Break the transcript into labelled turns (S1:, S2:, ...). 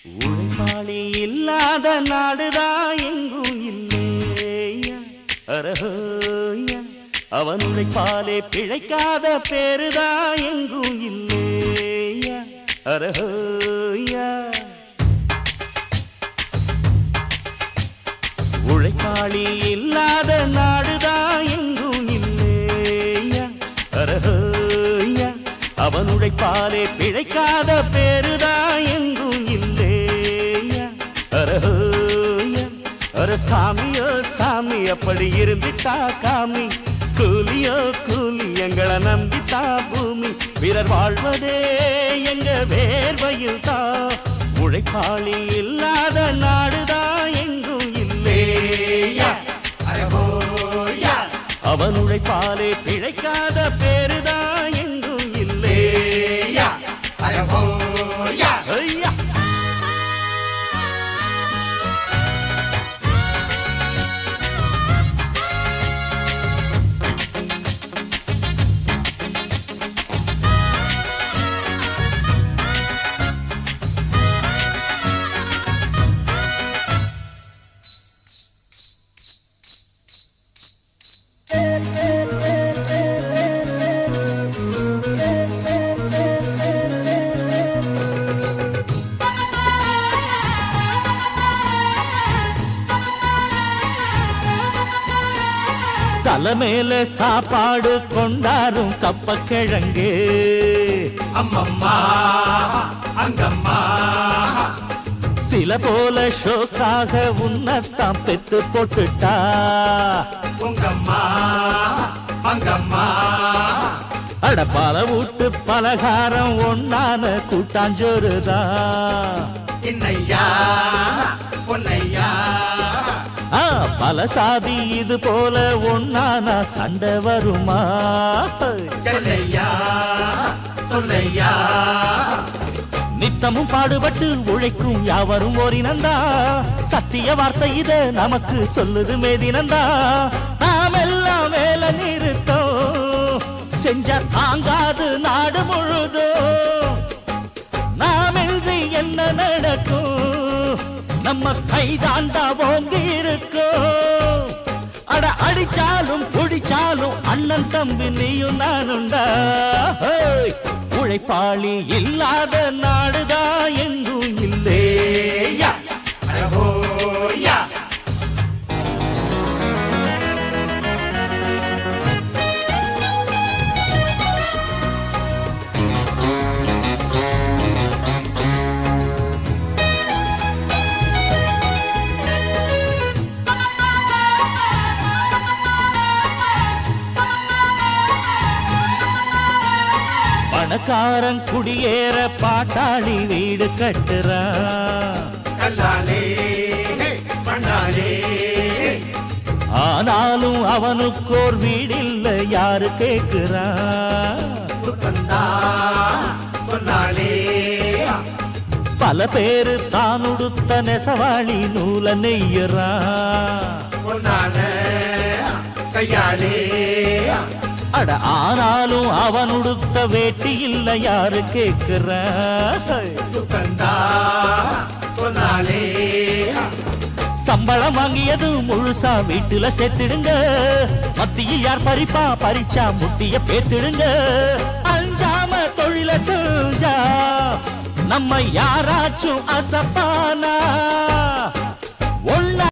S1: உழைப்பாளி இல்லாத நாடுதான் எங்கும் இல்லையா அரஹோயா அவன் உழைப்பாலே பிழைக்காத பேருதான் எங்கும் இல்லையா அரஹோயா உழைப்பாளி இல்லாத நாடுதான் எங்கும் இல்லையா அரஹோயா அவன் உழைப்பாலே பிழைக்காத பேருதான் எங்கும் இல்லையா அரஹோயா அர சாமியோ சாமி அப்படி இருந்துட்டா காமி கூலியோ கூலி எங்களை நம்பித்தா பூமி வீரர் வாழ்வதே எங்க வேர்வையில் தான் உழைப்பாளி இல்லாத நாடுதான் எங்கும் இல்லையா அரஹோயா அவன் உழைப்பாலே பிழைக்காத பேருதான் எங்கும் இல்லையா அரஹோயா ஐயா தலைமையில சாப்பாடு கொண்டாரும் கப்பக்கிழங்கு
S2: அம்மம்மா அங்கம்மா
S1: சில போல ஷோக்காக உன்னத்தான் பெத்து போட்டுட்டா
S2: உங்கம்மா அங்கம்மா
S1: அட பல வீட்டு பலகாரம் ஒன்னான கூட்டாஞ்சோறுதான்
S2: இன்னையா பொன்னையா
S1: பல சாதி இது போல ஒன்னானா சண்டை வருமா
S2: சொல்லையா சொல்லையா
S1: நித்தமும் பாடுபட்டு உழைக்கும் யாவரும் ஓரினந்தா சத்திய வார்த்தை இத நமக்கு சொல்லுது மேதினந்தா நாம் எல்லாம் வேலை நிறுத்தோம் செஞ்ச தாங்காது நாடு முழுதும் நாமின்றி என்ன நடக்கும் நம்ம கைதாண்டா ஓங்கி இருக்கும் அட அடிச்சாலும் குடிச்சாலும் அண்ணன் தம்பி நீயும் நானுண்டா உழைப்பாளி இல்லாத நாடுதான் எங்கும் இல்லையா
S2: அரஹோயா
S1: பணக்காரன் குடியேற பாட்டாளி வீடு கட்டுறான்
S2: கல்லாலே மண்ணாலே
S1: ஆனாலும் அவனுக்கோர் வீடில்ல யாரு கேட்கிறான்
S2: சொன்னாலே
S1: பல பேரு தான் உடுத்த நெசவாளி நூல நெய்யறான்
S2: பொன்னான கையாலே
S1: அட ஆனாலும் அவன் உடுத்த வேட்டி இல்ல யாரு கேட்கிறான்
S2: சொன்னாலே
S1: சம்பளம் வாங்கியது முழுசா வீட்டுல சேர்த்திடுங்க மத்தியில் யார் பறிப்பா பறிச்சா முட்டிய பேத்திடுங்க அஞ்சாம தொழில செஞ்சா நம்ம யாராச்சும் அசப்பானா